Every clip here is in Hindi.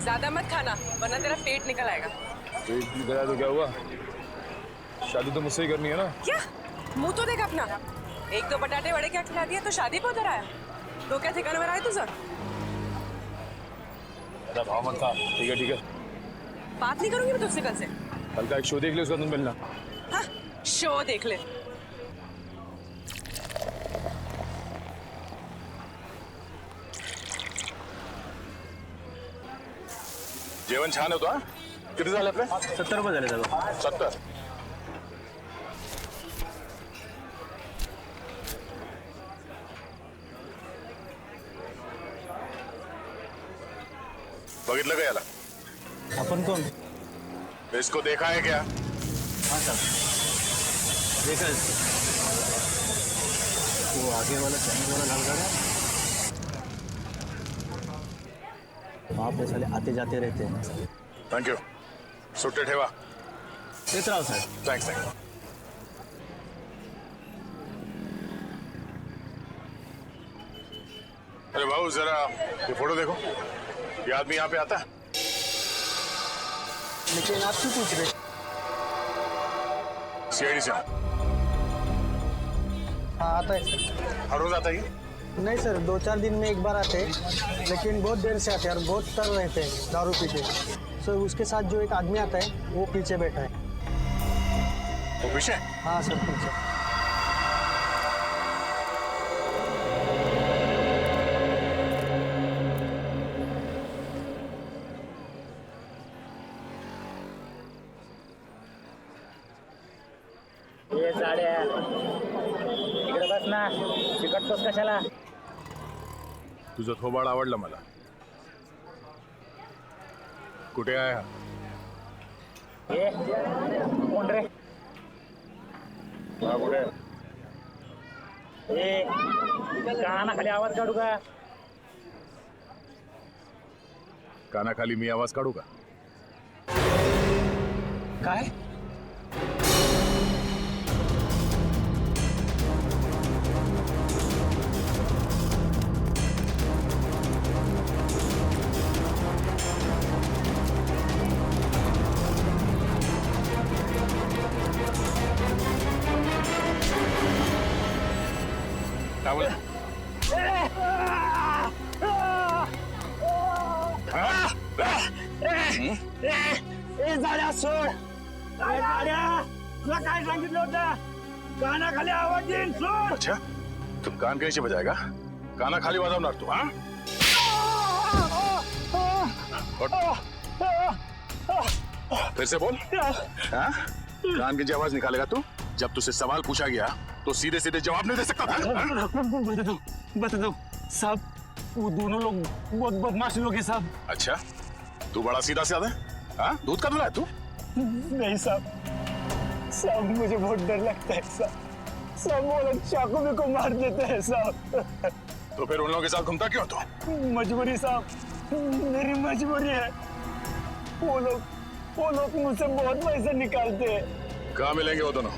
ज्यादा मत खाना वरना तेरा पेट निकल आएगा। पेट निकला तो क्या हुआ? शादी तो मुझसे ही करनी है ना। क्या मुंह तो देख अपना। एक दो बटाटे वड़े क्या खिला दिया तो शादी पे उधर आया। तो क्या ठिकाने में आया तुझे? अरे भाव मत खा। ठीक है ठीक है। बात नहीं करूंगी मैं तुझसे कल से। कल का एक शो देख ले, उसका तुम मिलना। हाँ शो देख ले। जेवण छान होतं हा? किती झाले आपले? 70 रुपये झाले सगळं. 70. बघितलं का याला? आपण कोण? इसको देखा है क्या? हाँ सर देखा है इसको. वो आगे वाला चैनल वाला लाल गाड़ा है. वहाँ पे साले आते जाते रहते हैं. थँक्यू. सुट्टे ठेवा. देत राव सर. Thanks thanks. अरे भाऊ जरा ये फोटो देखो. ये आदमी यहाँ पे आता है? लेकिन आप क्यों पूछ रहे? सीआईडी से. हाँ आता है सर. हर रोज आता है? नहीं सर 2-4 दिन में एक बार आते हैं लेकिन बहुत देर से आते हैं और बहुत तर रहते हैं दारू पी के. सर उसके साथ जो एक आदमी आता है वो पीछे बैठा है. वो पीछे? हाँ सर पीछे. ये साड्या इकडे बस ना. चिकटतोस कशाला? तुझं थोबाड आवडलं मला. कुठे आहे हा? ये कोण रे? हा कुठे? ए कानाखाली आवाज काढू का? कानाखाली मी आवाज काढू का? काय? काय बोला? ए जाड्या सोड. ए जाड्या तुला काय सांगितलं होतं? कानाखाली आवाज देईन सोड. अच्छा तू कान कैसे बजाएगा? कानाखाली वाजवणार तू हा? फिर से बोल. हाँ? कान की आवाज निकालेगा तू? जब तुझसे सवाल पूछा गया तो सीधे सीधे जवाब नहीं दे सकता था? बता दो साहब वो दोनों लोग बहुत बदमाश लोग हैं साहब. अच्छा तू बड़ा सीधा साधा है? हाँ? दूध का दूल्हा है तू? नहीं साहब. साहब मुझे बहुत डर लगता है साहब. साहब वो लोग चाकू मेरे को मार देते हैं साहब. तो फिर उन लोगों के साथ घूमता क्यों तू? मजबूरी साहब. मेरी मजबूरी है. वो लोग मुझसे बहुत पैसे निकालते हैं. कहाँ मिलेंगे वो दोनों?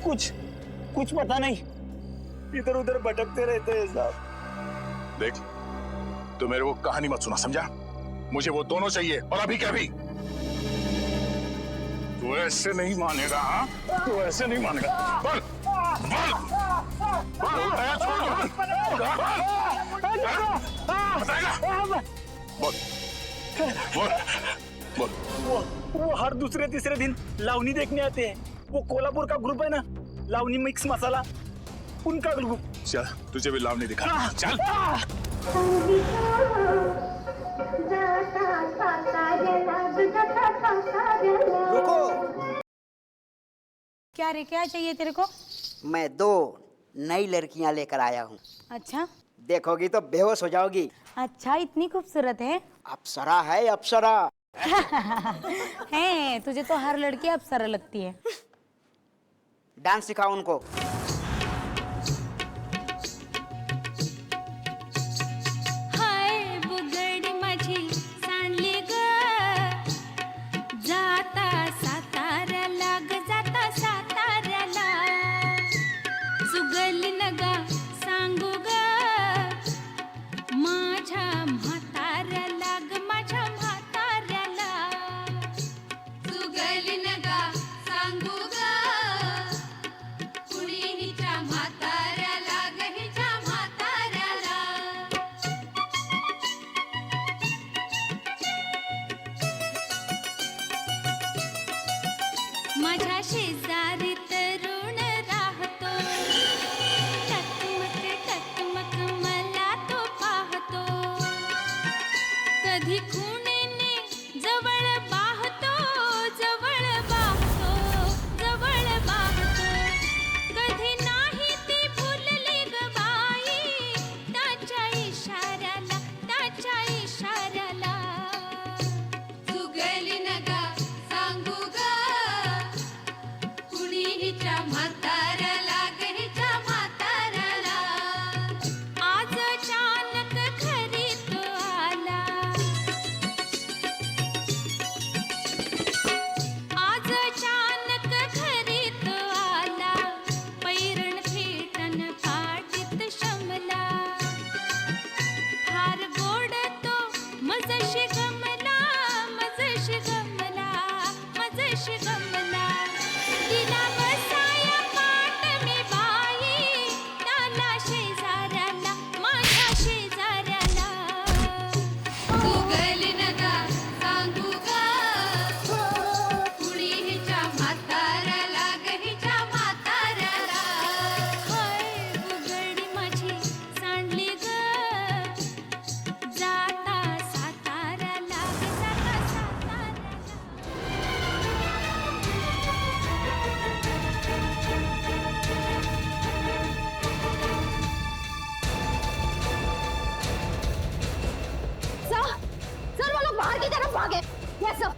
कुछ पता नहीं. इधर उधर भटकते रहते हैं साहब. देख तू मेरे को कहानी मत सुना समझा? मुझे वो दोनों चाहिए और अभी क्या भी. तू ऐसे नहीं मानेगा. हाँ तू ऐसे नहीं मानेगा. बोल बोल बोल. बताएगा? बोल बोल बोल. वो हर दूसरे तीसरे दिन लावनी देखने आते हैं. वो कोल्हापुर का ग्रुप है ना लावनी मिक्स मसाला उनका ग्रुप. चल तुझे भी लावनी दिखा. चल रुको. क्या रे क्या चाहिए तेरे को? मैं 2 नई लड़कियां लेकर आया हूँ. अच्छा देखोगी तो बेहोश हो जाओगी. अच्छा इतनी खूबसूरत है? अप्सरा है अप्सरा. है तुझे तो हर लड़की अप्सरा लगती है. डांस सिखाओ उनको. हाय बुगडी माझी सांडली ग जाता साताऱ्याला ग जाता साताऱ्याला सुगली नगा सांगू ग माझ्या म्हाताऱ्याला ग कधी खुणेने जवळ बाहतो जवळ बाहतो कधी नाही ती भुलली ग बाई त्याच्या इशाऱ्याला चुगली नका सांगू ग कुणी हिच्या म्हाताऱ्याला आज अचानक घरी तो आला पैरण फेटन पाटीत शमला फार गोड तो मजशी गमला तिला बसाया पाट मी बाई त्याला शेजाऱ्याला माझ्या शेजाऱ्याला चुगली नका सांगू ग कुणी हिच्या म्हाताऱ्याला हाय बुगडी माझी सांडली ग जाता साताऱ्याला सर वो लोग बाहर की तरफ भागे। Yes sir.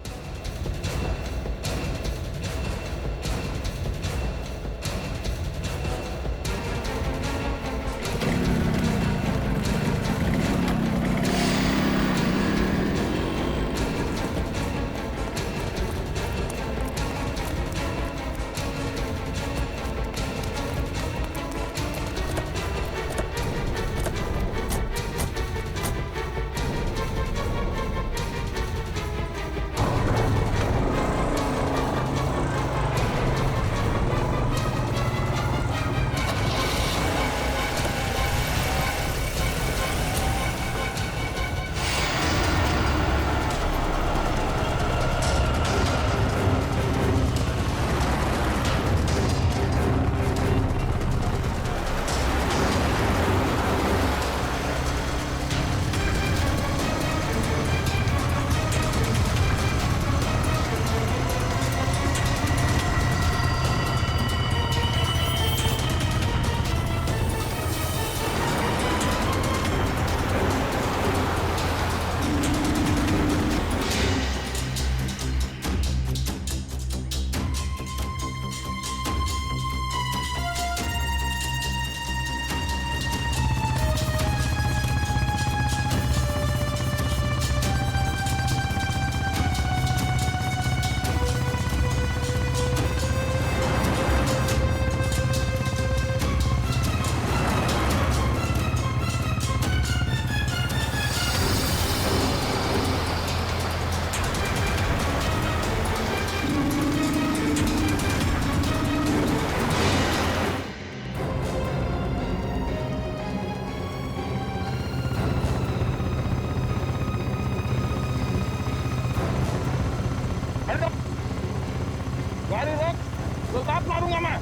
गाड़ी रोक तो लात मारूंगा मैं।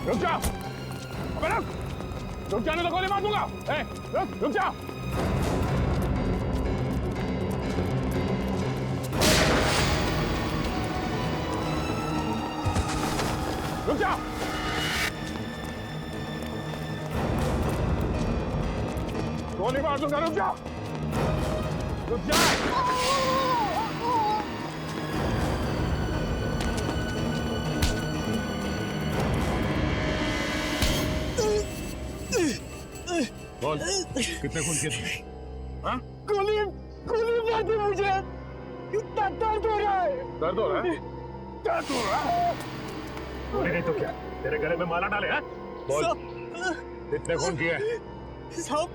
रुक जा, अबे रुक जाने तो गोली मार दूंगा। रुक जा। रुक जा। गोली मार दूंगा, रुक जा। रुक जा। बोल कितने खून किए थे? हाँ? गोली मार दी मुझे। इतना दर्द हो रहा है। दर्द हो रहा है? दर्द हो रहा है? गोली नहीं तो क्या? तेरे गले में माला डाले हैं? बोल कितने खून किए? साहब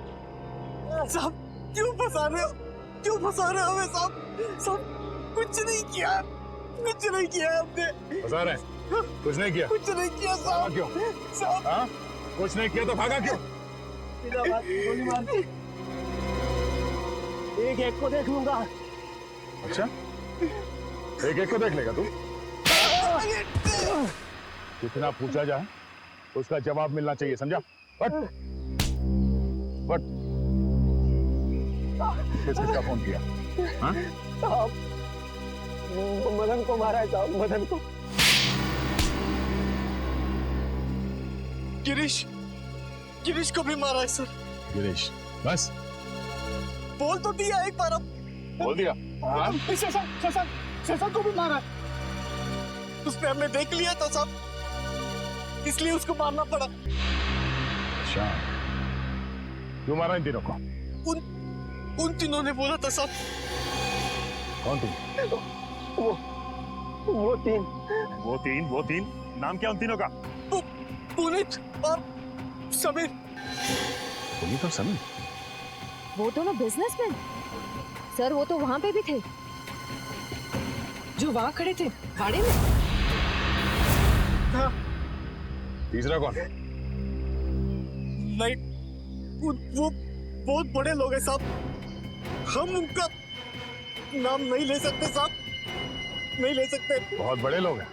क्यों फंसा रहे हो हमें साहब? कुछ नहीं किया हमने। फंसा रहे? कुछ नहीं किया? कुछ नहीं किया साहब। क्यों? साहब हाँ? कुछ नहीं किया तो भागा क्यों? गोली मार दी। एक एक को देख लूंगा। अच्छा, एक एक को देख लेगा तू? कितना पूछा जाए उसका जवाब मिलना चाहिए, समझा? बट किसका फोन किया? हाँ? साहब, मदन को मारा है साहब, मदन को। गिरीश को भी मारा है सर। गिरीश, बस बोल तो दिया एक बार, अब बोल दिया। हाँ? शशा को भी मारा। उसने हमें देख लिया था साहब, इसलिए उसको मारना पड़ा। अच्छा, क्यों मारा इन तीनों को? उन तीनों ने बोला था साहब। कौन तीन? वो तीन। नाम क्या उन तीनों का? पुनीत और समीर। पुनीत और समीर? वो दोनों बिजनेसमैन सर, वो तो वहां पे भी थे जो वहां खड़े थे गाड़ी में। हाँ। तीसरा कौन? नहीं, वो बहुत बड़े लोग हैं साहब, हम उनका नाम नहीं ले सकते साहब, नहीं ले सकते। बहुत बड़े लोग हैं।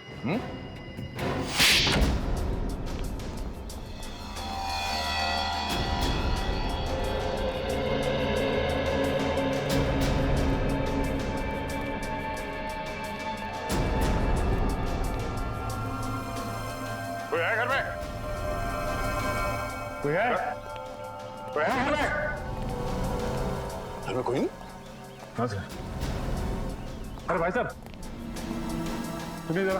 कोई है घर में? कोई है? कोई है घर में? घर में कोई नहीं? हाँ सर। अरे भाई साहब, सुनिए जरा,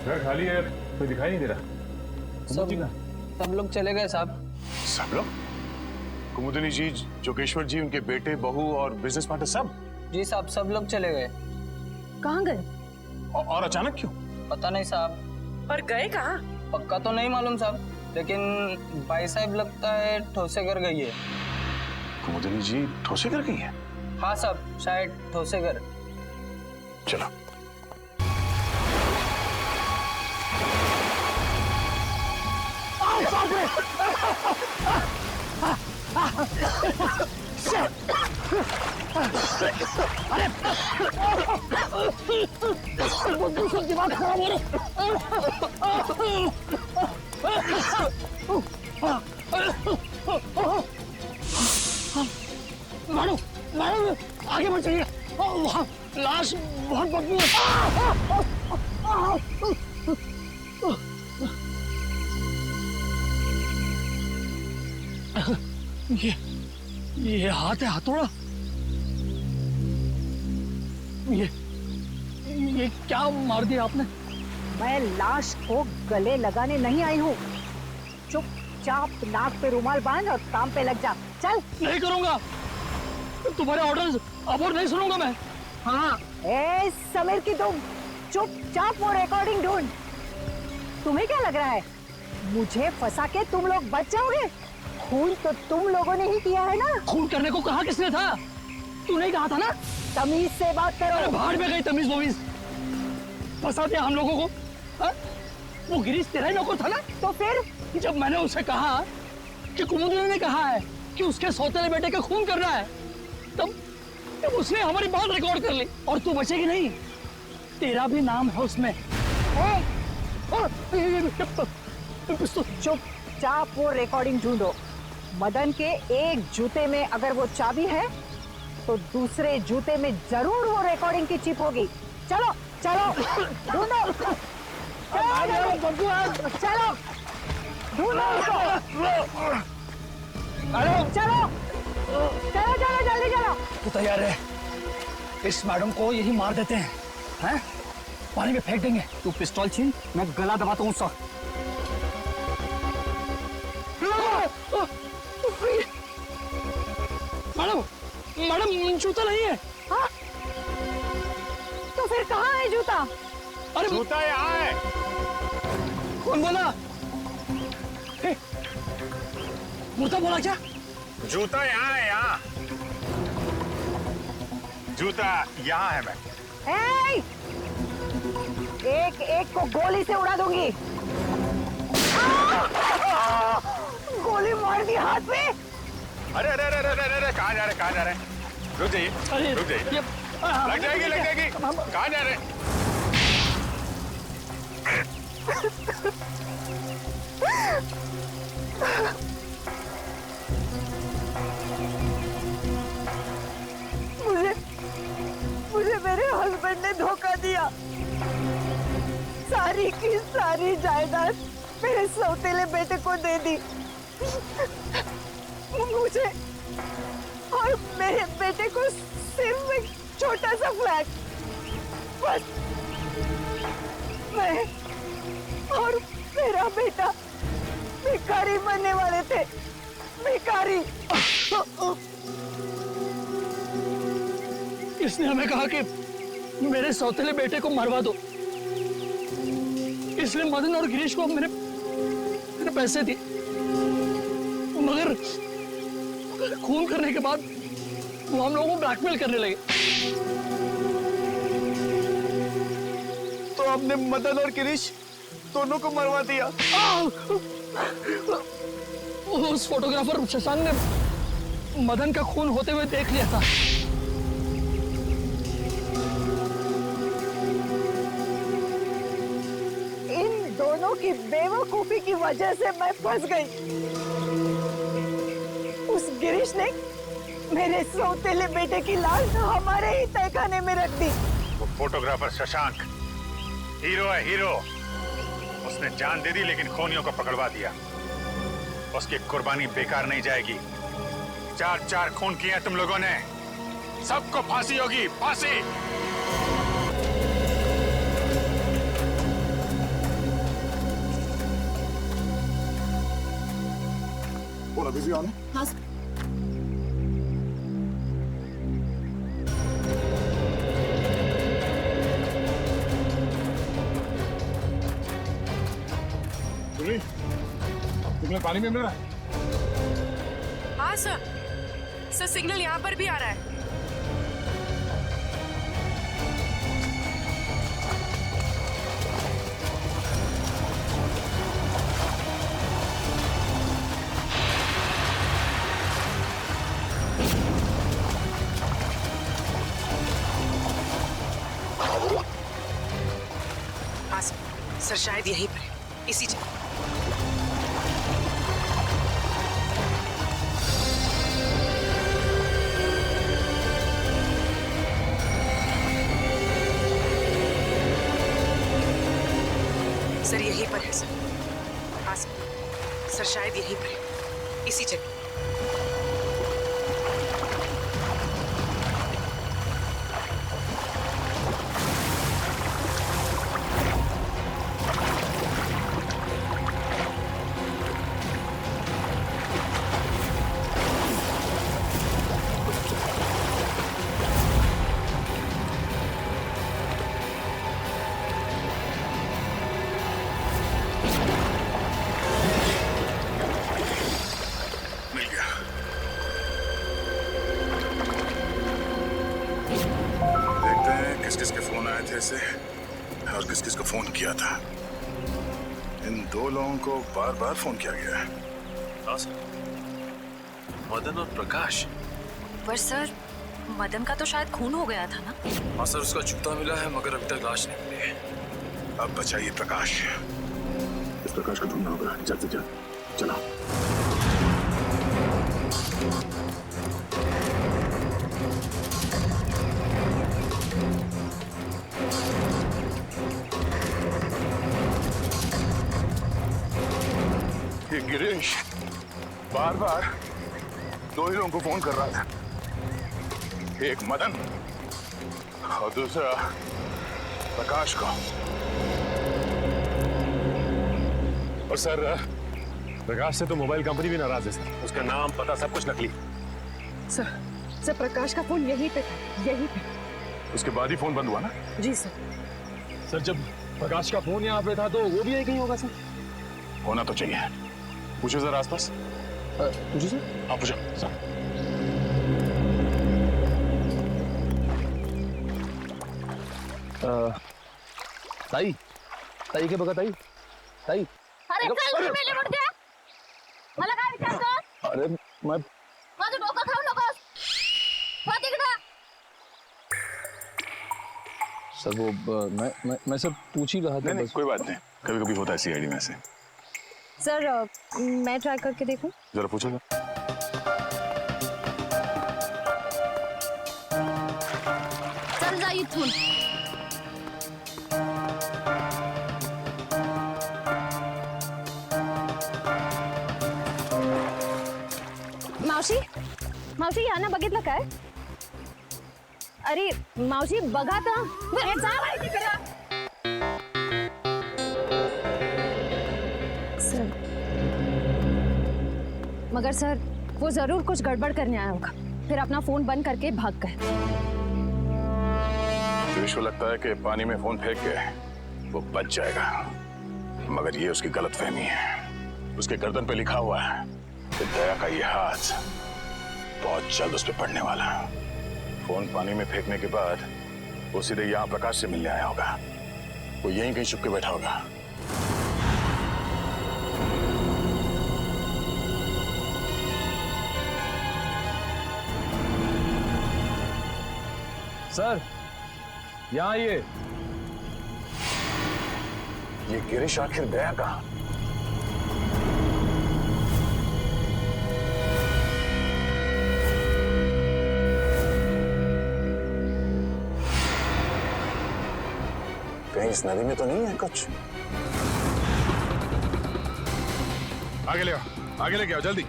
घर खाली है, कोई दिखाई नहीं दे रहा। सब लोग चले गए साहब। सब लोग? कुमुदिनी जी, जोगेश्वर जी, उनके बेटे, बहू और बिजनेस पार्टनर सब? जी साहब, सब लोग चले गए। कहाँ गए? और अचानक क्यों? पता नहीं साहब। और गए कहाँ? पक्का तो नहीं मालूम साहब, लेकिन भाई साहब लगता है ठोसेगर गई है। कुमुदिनी जी ठोसेगर गई है? हाँ साहब, शायद ठोसेगर। चलो। दिमाग खराब हो रहा। मारो मारो, आगे बढ़ जाइए, वहाँ लाश बहुत बदबू है। ये हाथ है, हथौड़ा। ये क्या मार दिया आपने? मैं लाश को गले लगाने नहीं आई हूँ। चुपचाप नाक पे रुमाल बांध और काम पे लग जा। चल। नहीं करूंगा, तुम्हारे ऑर्डर्स अब और नहीं सुनूंगा मैं। हाँ। ए समीर की तुम चुपचाप वो रिकॉर्डिंग ढूंढ। तुम्हें क्या लग रहा है मुझे फंसा के तुम लोग बच जाओगे? खून तो तुम लोगों ने ही किया है ना। खून करने को कहा किसने था? तूने कहा था ना। तमीज से बात करो। अरे भाड़ में गई तमीज वमीज, फंसा दिया हम लोगों को। हा? वो गिरीश तेरा ही नौकर था ना। तो फिर जब मैंने उसे कहा कि कुमुदिनी ने कहा है कि उसके सौतेले बेटे का खून करना है, तब उसने हमारी बात रिकॉर्ड कर ली। और तू बचेगी नहीं, तेरा भी नाम है उसमें। चुपचाप वो रिकॉर्डिंग ढूंढो। मदन के एक जूते में अगर वो चाबी है तो दूसरे जूते में जरूर वो रिकॉर्डिंग की चिप होगी। चलो चलो ढूंढो, चलो ढूंढो उसको। चलो चलो चलो जल्दी चलो। तू तैयार है? इस मैडम को यही मार देते हैं, हैं? पानी में फेंक देंगे। तू पिस्तौल छीन, मैं गला दबाता हूँ उसका। मैडम मैडम, जूता नहीं है। हाँ? तो फिर कहाँ है जूता? अरे जूता यहाँ है। कौन बोला? मुर्दा बोला क्या? जूता यहाँ है, यहाँ। जूता यहाँ है। मैं एक एक को गोली से उड़ा दूंगी। गोली मार दी हाथ में। अरे अरे अरे अरे अरे कहाँ जा रहे, कहाँ जा रहे? रुक जाइए, रुक जाइए। लग जाएगी, लग जाएगी। कहाँ जा रहे? मुझे मेरे हस्बैंड ने धोखा दिया। सारी की सारी जायदाद मेरे सौतेले बेटे को दे दी। मुझे और मेरे बेटे को सिर्फ एक छोटा सा फ्लैट, बस। मैं और मेरा बेटा भिखारी बनने वाले थे, भिखारी। इसने हमें कहा कि मेरे सौतेले बेटे को मरवा दो, इसलिए मदन और गिरीश को मेरे पैसे दिए, मगर खून करने के बाद वो हम लोगों को ब्लैकमेल करने लगे। तो आपने मदन और गिरीश दोनों को मरवा दिया। उस फोटोग्राफर शशांक ने मदन का खून होते हुए देख लिया था। इन दोनों की बेवकूफी की वजह से मैं फंस गई। उस गिरीश ने मेरे सौतेले बेटे की लाश हमारे ही तहखाने में रख दी। वो फोटोग्राफर शशांक हीरो है, हीरो। उसने जान दे दी लेकिन खूनियों को पकड़वा दिया। उसकी कुर्बानी बेकार नहीं जाएगी। 4 खून किए तुम लोगों ने, सबको फांसी होगी, फांसी। और अभी भी ऑन है? हाँ सिग्नल पानी में मिल रहा है? हाँ सर, सिग्नल यहाँ पर भी आ रहा है। हाँ सर, शायद यहीं पर है, इसी जगह। सर यहीं पर है सर। हाँ सर, शायद यहीं पर है, इसी जगह। मिल गया। देखते हैं किस किस के फोन आए थे इसे और किस किस को फोन किया था। इन 2 लोगों को बार बार फोन किया गया है। हाँ सर, मदन और प्रकाश। पर सर, मदन का तो शायद खून हो गया था ना? हाँ सर, उसका जूता मिला है मगर अभी तक लाश नहीं मिली है। अब बचाइए प्रकाश। इस प्रकाश को ढूंढना होगा जल्द से जल्द। चलो। ये गिरीश बार बार 2 ही लोगों को फोन कर रहा था, एक मदन और दूसरा प्रकाश को। और सर, प्रकाश से तो मोबाइल कंपनी भी नाराज है सर। उसका नाम पता सब कुछ नकली। सर प्रकाश का फोन यहीं पे था, यहीं पे। उसके बाद ही फोन बंद हुआ ना? जी सर। सर, जब प्रकाश का फोन यहाँ पे था तो वो भी यहीं कहीं होगा सर। होना तो चाहिए। पूछो जरा आसपास। पूछो सर। हाँ पूछो सर। ताई, ताई के बगा ताई, ताई। अरे चल, मेले मुड़ गया। मला काय विचारतो? अरे मैं माझं डोकं खाऊ नकोस. हो तिकडं. सर वो मैं सब पूछ ही रहा था. नहीं, कोई बात नहीं, कभी कभी होता है सीआईडी में से. सर मैं ट्राई करके देखूं? जरा पूछो ना. चल जा इथून. मावशी मावशी यांना बघितलं काय? अरे मावशी बघा तर. जा बाई तिकडं. सर मगर सर वो जरूर कुछ गड़बड़ करने आया होगा, फिर अपना फोन बंद करके भाग गए. विश्व लगता है कि पानी में फोन फेंक के वो बच जाएगा, मगर ये उसकी गलतफहमी है. उसके गर्दन पे लिखा हुआ है कि दया का ये हाथ बहुत जल्द उस पर पड़ने वाला है. फोन पानी में फेंकने के बाद वो सीधे यहाँ प्रकाश से मिलने आया होगा. वो यहीं कहीं छुप के बैठा होगा. सर यहाँ आइए. ये गिरीश आखिर गया कहाँ? कहीं इस नदी में तो नहीं है कुछ? आगे ले आओ, आगे लेके आओ जल्दी.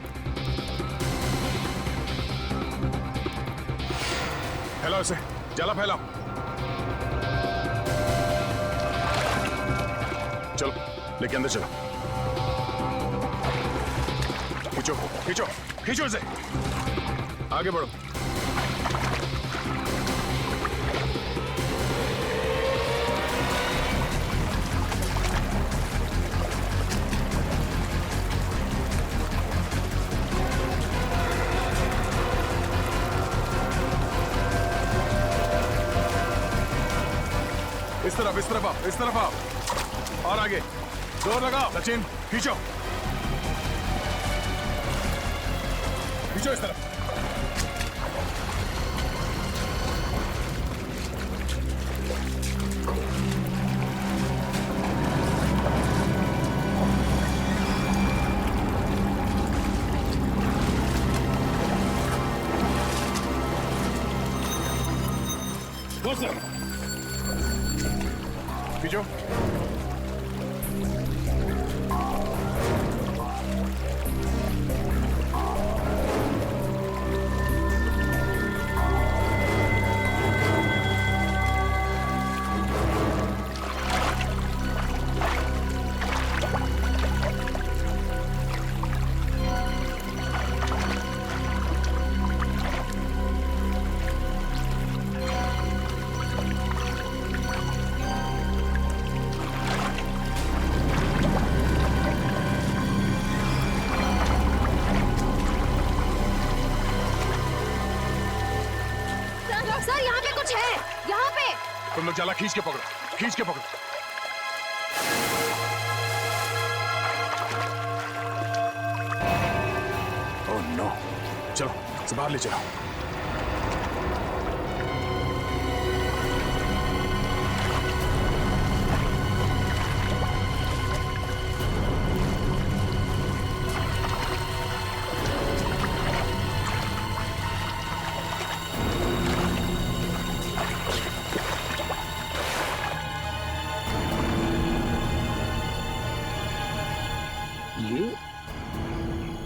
फैलाओ इसे, जाला फैलाओ. चलो लेके अंदर चलो. खींचो खींचो खींचो इसे. आगे बढ़ो. इस तरफ आओ, इस तरफ आओ. और आगे जोर लगाओ. सचिन खींचो खींचो इस तरफ. खींचो. सर यहाँ पे कुछ है, यहाँ पे. तुम लोग जाला खींच के पकड़ो, खींच के पकड़ो. Oh no. चलो इसे बाहर ले चलो.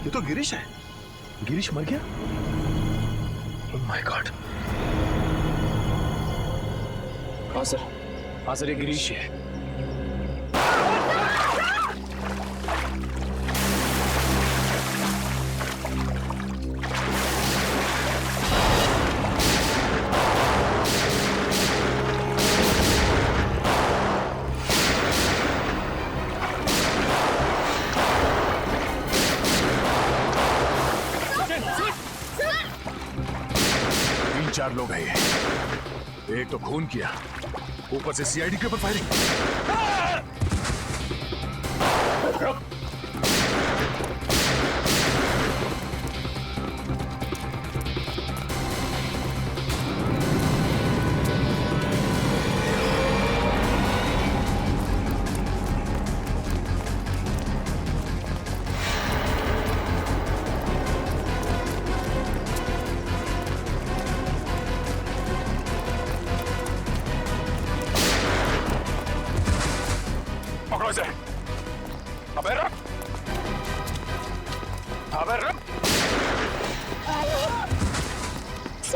ये तो गिरीश है. गिरीश मर गया? Oh my God. हाँ सर ये गिरीश है. चार लोग हैं ये. एक तो खून किया, ऊपर से सीआईडी के ऊपर फायरिंग.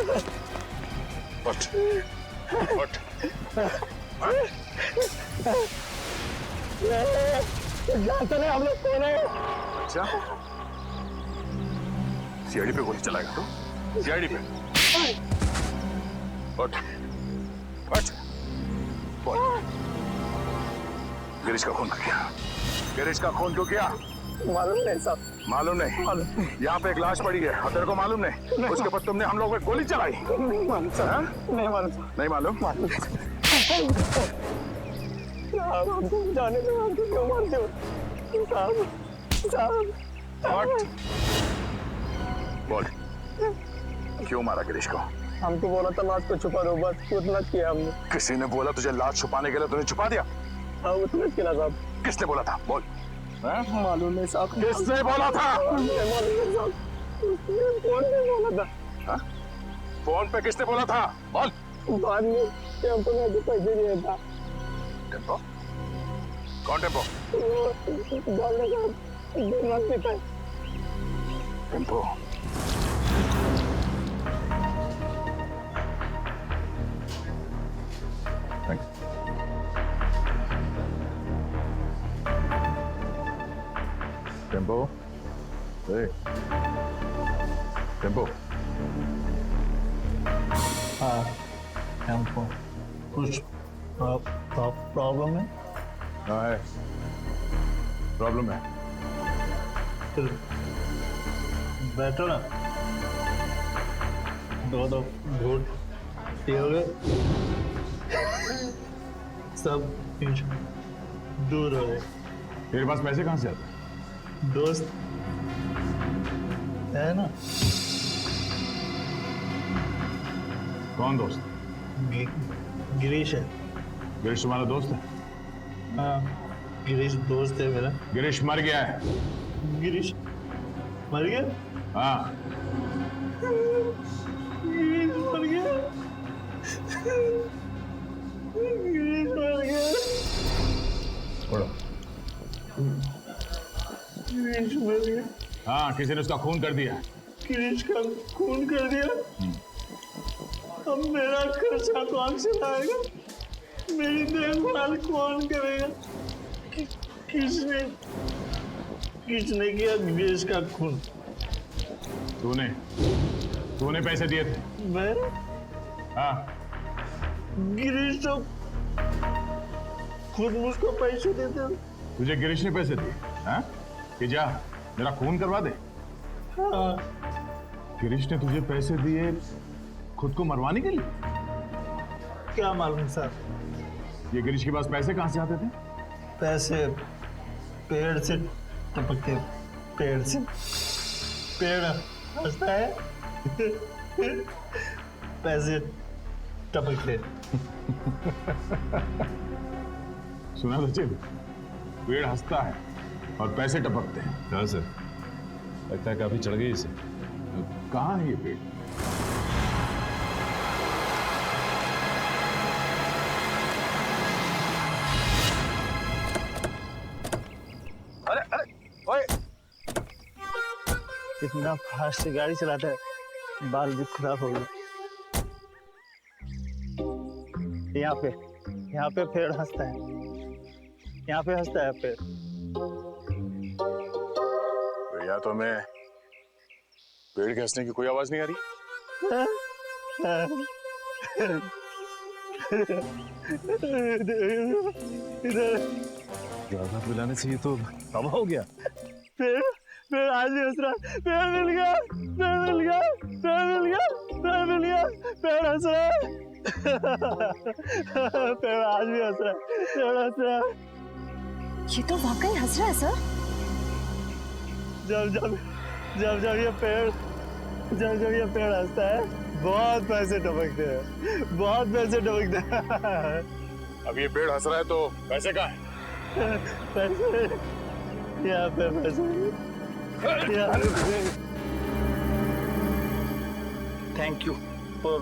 उठ उठ। जानते नहीं हम लोग कौन है। अच्छा, सीआईडी पे गोली चलाएगा तो? सीआईडी पे? उठ उठ। बोल, गिरीश का खून क्यों किया? गिरीश का खून क्यों किया? मालूम नहीं साहब। मालूम नहीं? यहाँ पे एक लाश पड़ी है और तेरे को मालूम नहीं? उसके ऊपर तुमने हम लोग पे गोली चलाई? नहीं मालूम साहब, नहीं मालूम। नहीं मालूम? साहब हमको जाने दो, हमको क्यों मारते हो साहब? साहब बोल, क्यों मारा गिरीश को? हमको बोला था लाश को छुपा दो, बस उतना किया हमने। किसी ने बोला तुझे लाश छुपाने के लिए, तूने छुपा दिया? हाँ उतना किया साहब। किसने बोला था? बोल। मालूम नहीं साहब। किसने बोला था? मालूम नहीं साहब, फोन पे बोला था। हा? फोन पे किसने बोला था? बोल। बाद में टेम्पो ने भी पैसे दिया था। टेम्पो? कौन टेम्पो? बोलने का दिमाग में था। टेम्पो? टेम्पो? टेम्पो? हाँ टेम्पो। कुछ प्रॉब्लम है? हाँ है, प्रॉब्लम है। फिर बैठो ना, दो घूट पियोगे, सब दूर हो गए। तेरे पास पैसे कहाँ से आते हैं? दोस्त है ना। कौन दोस्त? गिरीश है। गिरीश तुम्हारा दोस्त है? हाँ गिरीश दोस्त है मेरा। गिरीश मर गया है। गिरीश मर गया? हाँ। गिरीश मर गया। गिरीश मर गया। छोड़ो। गिरीश मर गया। हाँ, किसी ने उसका खून कर दिया। गिरीश का खून कर दिया। अब मेरा खर्चा कौन चलाएगा? मेरी देखभाल कौन करेगा? किसने किया गिरीश का खून? तूने पैसे दिए थे? मैं? हाँ। गिरीश तो खुद मुझको पैसे देते। तुझे गिरीश ने पैसे दिए? हाँ? कि जा मेरा खून करवा दे। हाँ। गिरीश ने तुझे पैसे दिए खुद को मरवाने के लिए? क्या मालूम सर। ये गिरीश के पास पैसे कहाँ से आते थे? पैसे पेड़ से टपकते। पेड़ से पेड़ हंसता है पैसे टपकते। सुना सचिन, पेड़ हंसता है और पैसे टपकते हैं। हाँ सर, लगता है काफी चढ़ गई इसे। कहाँ है ये पेड़? अरे अरे ओए, कितना फास्ट गाड़ी चलाता है, बाल भी खराब हो गए। यहाँ पे पेड़ हंसता है। यहाँ पे हंसता है पेड़। तो या तो हमें पेड़ के हंसने की कोई आवाज नहीं आ रही। ज्यादा बुलाने से ये तो तबाह हो गया। पेड़ आज भी हंस रहा। पेड़ मिल गया, पेड़ मिल गया, पेड़ मिल गया, पेड़ मिल गया, पेड़ हंस रहा है। पेड़ आज भी हंस रहा है, पेड़ हंस रहा है। ये तो वाकई हंस रहा है सर। जब ये पेड़ हंसता है, बहुत पैसे टपकते हैं, बहुत पैसे टपकते हैं। अब ये पेड़ हंस रहा है तो पैसे कहाँ हैं? पैसे यहाँ पे पैसे। Thank you for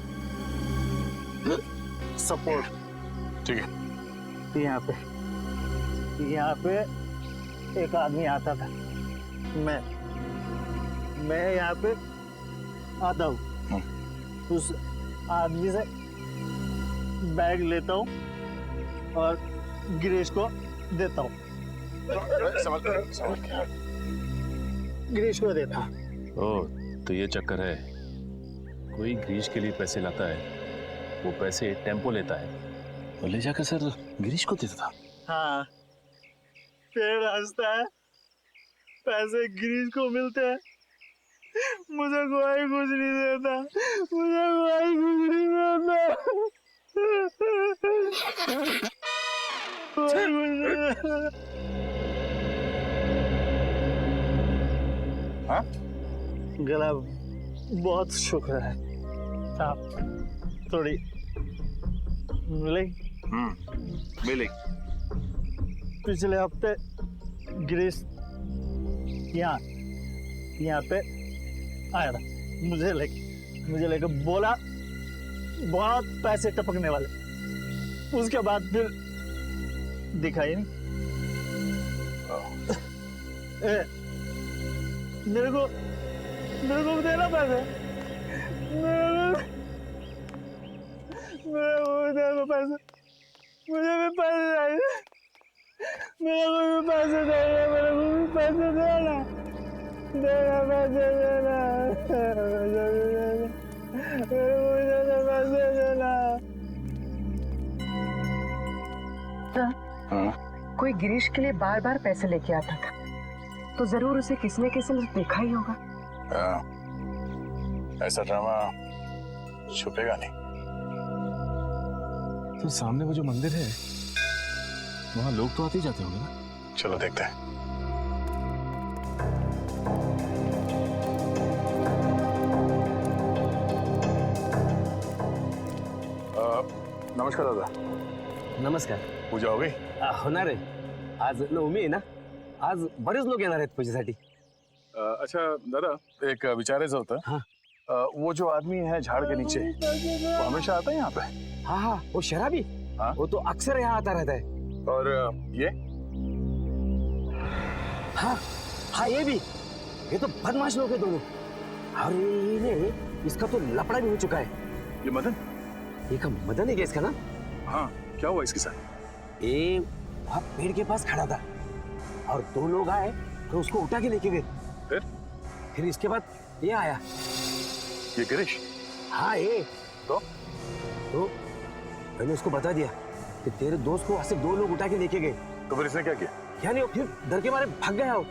support. ठीक है। यहाँ पे एक आदमी आता था। मैं यहाँ पे आता हूँ। उस आदमी से बैग लेता हूँ और गिरीश को देता हूँ। गिरीश को देता हूँ। ओह, तो ये चक्कर है। कोई गिरीश के लिए पैसे लाता है, वो पैसे टेम्पो लेता है और ले जाकर सर गिरीश को देता था। हाँ, फिर हंसता है, पैसे गिरीश को मिलते हैं, मुझे कोई कुछ नहीं देता, मुझे कोई कुछ नहीं देता। हाँ? गला बहुत शुक्र है आप थोड़ी मिले। मिले। पिछले हफ्ते गिरीश यहाँ पे आया था, मुझे लेके बोला बहुत पैसे टपकने वाले। उसके बाद फिर दिखाई नहीं। मेरे को भी देना पैसे, मेरे को भी देना पैसे, मुझे भी पैसे चाहिए, मेरे को भी पैसे चाहिए, मेरे को भी पैसे देना, पैसे देना, पैसे देना। कोई गिरीश के लिए बार बार पैसे लेके आता था, तो जरूर उसे किसी न किसी ने देखा ही होगा। ऐसा ड्रामा छुपेगा नहीं। तो सामने वो जो मंदिर है, वहाँ लोग तो आते ही जाते होंगे ना? चलो देखते हैं। नमस्कार दादा। नमस्कार। पूजा हो गई? होणार आहे, आज नवमी आहे ना, आज बरेच लोक येणार आहेत पूजेसाठी। अच्छा दादा, एक विचारायचं होतं। हाँ। वो जो आदमी है झाड़ के नीचे, वो हमेशा आता है यहाँ पे? हाँ हाँ, वो शराबी। हाँ? वो तो अक्सर यहाँ आता रहता है। और ये? हाँ हाँ, ये भी, ये तो बदमाश लोग हैं दोनों। अरे इसका तो लफड़ा भी हो चुका है। ये मदन? ये का मदन है क्या इसका नाम? हाँ, क्या हुआ इसके साथ? ये वहाँ पेड़ के पास खड़ा था और दो लोग आए तो उसको उठा के लेके गए। फिर इसके बाद ये आया। ये गिरीश? हाँ ये। तो मैंने उसको बता दिया कि तेरे दोस्त को सिर्फ दो लोग उठा के लेके गए। तो फिर इसने क्या किया? क्या नहीं, फिर डर के मारे भाग गया वो।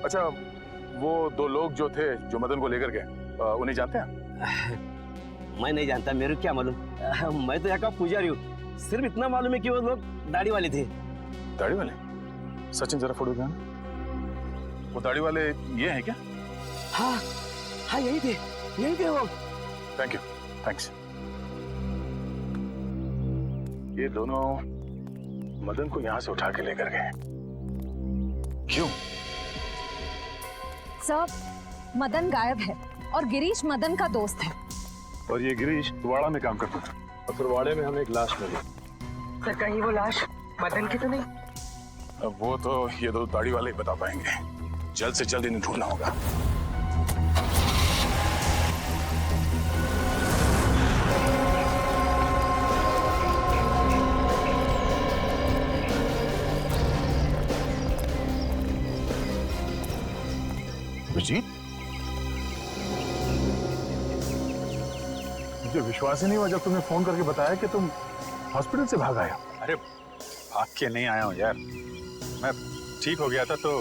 अच्छा, वो दो लोग जो थे जो मदन को लेकर गए, उन्हें जानते हैं? मैं नहीं जानता, मेरे को क्या मालूम। मैं तो यहाँ का पुजारी हूँ। सिर्फ इतना मालूम है कि वो लोग दाढ़ी वाले थे। दाढ़ी वाले? सचिन जरा फोटो दिखाना। वो दाढ़ी वाले ये हैं क्या? हाँ हाँ, यही थे वो। Thank you, thanks. ये दोनों मदन को यहाँ से उठा के लेकर गए, क्यों? सर, मदन गायब है और गिरीश मदन का दोस्त है। और ये गिरीश वाड़ा में काम करता था, और फिर वाड़े में हमें एक लाश मिली। सर, कहीं वो लाश मदन की तो नहीं? अब वो तो ये दो दाढ़ी वाले ही बता पाएंगे। जल्द से जल्द इन्हें ढूंढना होगा। विजीत, मुझे विश्वास ही नहीं हुआ जब तुमने फोन करके बताया कि तुम हॉस्पिटल से भाग आए हो। अरे भाग के नहीं आया हूँ यार, मैं ठीक हो गया था तो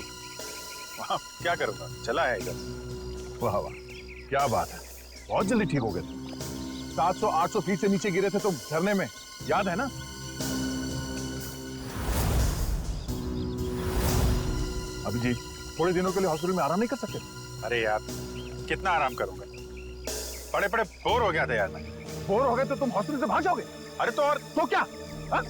वहाँ क्या करूँगा, चला है इधर। वाह वाह, क्या बात है, बहुत जल्दी ठीक हो गए तुम। 700-800 फीट से नीचे गिरे थे तुम झरने में, याद है ना? अभिजीत, थोड़े दिनों के लिए हॉस्पिटल में आराम नहीं कर सकते? अरे यार, कितना आराम करूंगा, पड़े पड़े बोर हो गया था यार मैं। बोर हो गए तो तुम हॉस्पिटल से भाग जाओगे? अरे तो और तो क्या? हा?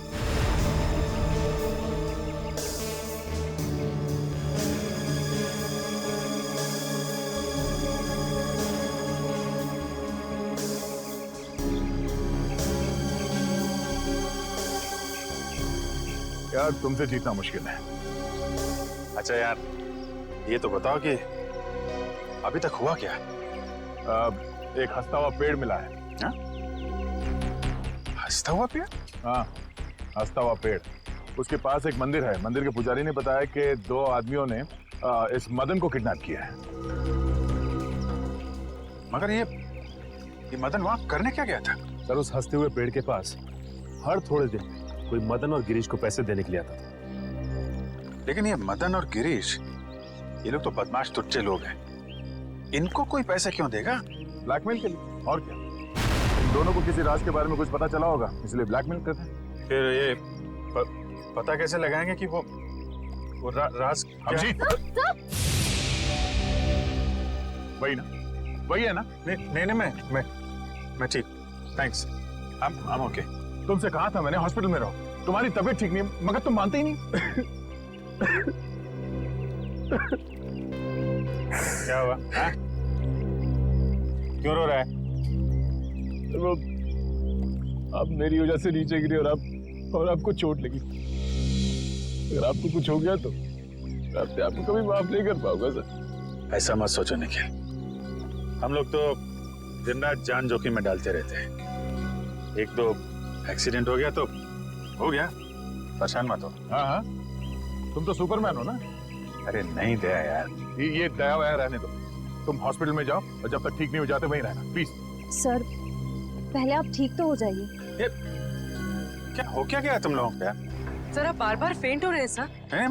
यार तुमसे जीतना मुश्किल है। अच्छा यार, ये तो बताओ कि अभी तक हुआ क्या? एक हंसता हुआ पेड़ मिला है। हाँ? हंसता हुआ पेड़? हाँ, हंसता हुआ पेड़। उसके पास एक मंदिर है। मंदिर के पुजारी ने बताया कि 2 आदमियों ने इस मदन को किडनैप किया है। मगर ये मदन वहां करने क्या गया था? सर, उस हंसते हुए पेड़ के पास हर थोड़े दिन में कोई मदन और गिरीश को पैसे देने के लिए आता था। लेकिन ये मदन और गिरीश, ये लोग तो बदमाश तुच्चे लोग हैं। इनको कोई पैसे क्यों देगा? ब्लैकमेल के लिए, और क्या। इन दोनों को किसी राज के बारे में कुछ पता चला होगा, इसलिए ब्लैकमेल करते हैं। फिर ये पता कैसे लगाएंगे कि वो राज अभिजीत, वही ना, वही है ना? नहीं, मैं ठीक, थैंक्स, I'm okay। तुमसे कहा था मैंने हॉस्पिटल में रहो, तुम्हारी तबीयत ठीक नहीं है, मगर तुम मानते ही नहीं। क्या हुआ? क्यों रो रहा है? वो अब मेरी वजह से नीचे गिरी और आपको चोट लगी। अगर आपको कुछ हो गया तो मैं आपको कभी माफ नहीं कर पाऊंगा सर। ऐसा मत सोचो निखिल, हम लोग तो दिन रात जान जोखिम में डालते रहते हैं। एक दो एक्सीडेंट हो गया तो हो गया, परेशान मत हो। हाँ, तुम तो सुपरमैन हो ना। अरे नहीं दया यार, ये दया वया रहने दो। तुम हॉस्पिटल में जाओ और जब तक ठीक नहीं हो जाते वहीं रहना, प्लीज। सर, पहले आप ठीक तो हो जाइए। क्या हो क्या गया तुम लोगों को यार? सर, आप बार-बार फेंट हो रहे हैं सर। नहीं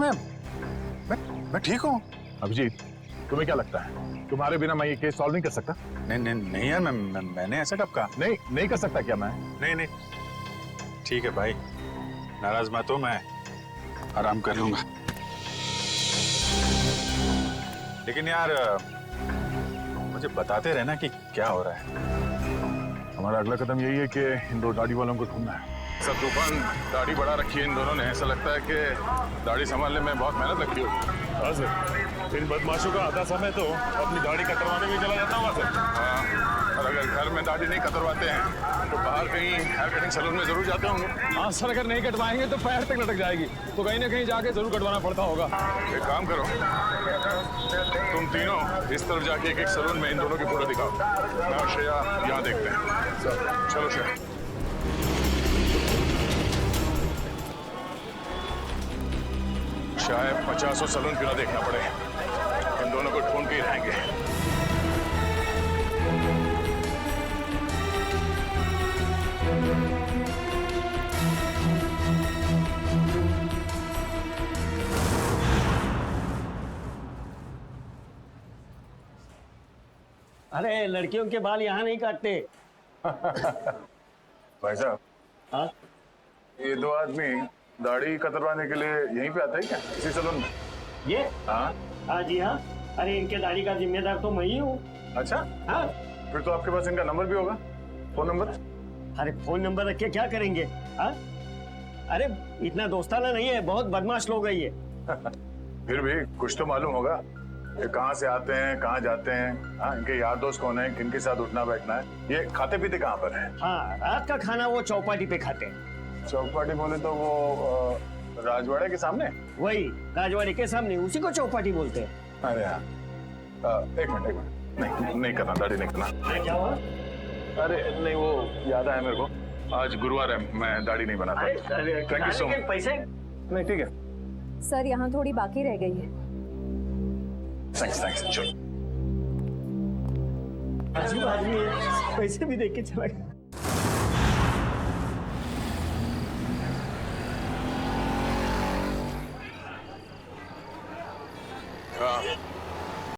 मैं ठीक हूँ। अभिजीत, तुम्हें क्या लगता है तुम्हारे बिना मैं ये केस सॉल्व नहीं कर सकता? नहीं यार, मैंने ऐसा कब कहा? नहीं कर सकता क्या मैं? नहीं, ठीक है भाई, नाराज मत हो, मैं आराम कर लूंगा। लेकिन यार मुझे बताते रहना कि क्या हो रहा है। हमारा अगला कदम यही है कि इन 2 दाढ़ी वालों को ढूंढना है। सब तूफान दाढ़ी बढ़ा रखी है इन दोनों ने। ऐसा लगता है कि दाढ़ी संभालने में बहुत मेहनत लगती होगी। हाँ सर, इन बदमाशों का आधा समय तो अपनी दाढ़ी कतरवाने में चला जाता होगा सर। हाँ, और अगर घर में दाढ़ी नहीं कतरवाते हैं तो बाहर कहीं हेयर कटिंग सैलून में जरूर जाते होंगे। हाँ सर, अगर नहीं कटवाएंगे तो पैर तक लटक जाएगी, तो कहीं ना कहीं जाके जरूर कटवाना पड़ता होगा। एक काम करो, तुम तीनों इस तरफ जाके एक सैलून में इन दोनों की फोटो दिखाओ। मैं और श्रेया यहाँ देखते हैं। चलो श्रेया। शायद 50 सैलून क्यों ना देखना पड़े, इन दोनों को ढूंढ के ही रहेंगे। अरे लड़कियों के बाल यहाँ नहीं काटते। भाई साहब, हाँ, ये 2 आदमी दाढ़ी कतरवाने के लिए यहीं पे आता है क्या, इसी सैलून में? ये? हाँ हाँ जी हाँ। अरे इनके दाढ़ी का जिम्मेदार तो मैं ही हूँ। अच्छा, हाँ। फिर तो आपके पास इनका नंबर भी होगा, फोन नंबर? अरे फोन नंबर रख के क्या करेंगे? हाँ, अरे इतना दोस्ताना नहीं है, बहुत बदमाश लोग हैं ये। फिर भी कुछ तो मालूम होगा, ये कहाँ से आते हैं, कहाँ जाते हैं, हाँ, इनके यार दोस्त कौन है, किनके साथ उठना बैठना है, ये खाते पीते कहाँ पर है? हाँ, रात का खाना वो चौपाटी पे खाते हैं। चौपाटी बोले तो वो राजवाड़े के सामने? वही राजवाड़े के सामने, उसी को चौपाटी बोलते हैं। अरे हाँ, एक मिनट, नहीं करना, दाढ़ी नहीं करना। क्या हुआ? अरे नहीं, वो याद आया मेरे को, आज गुरुवार है, मैं दाढ़ी नहीं बनाता। Thank you so much. पैसे? नहीं, ठीक है सर, यहाँ थोड़ी बाकी रह गई है। थैंक्स। चलो, अजीब आदमी है, पैसे भी देख के चला गया।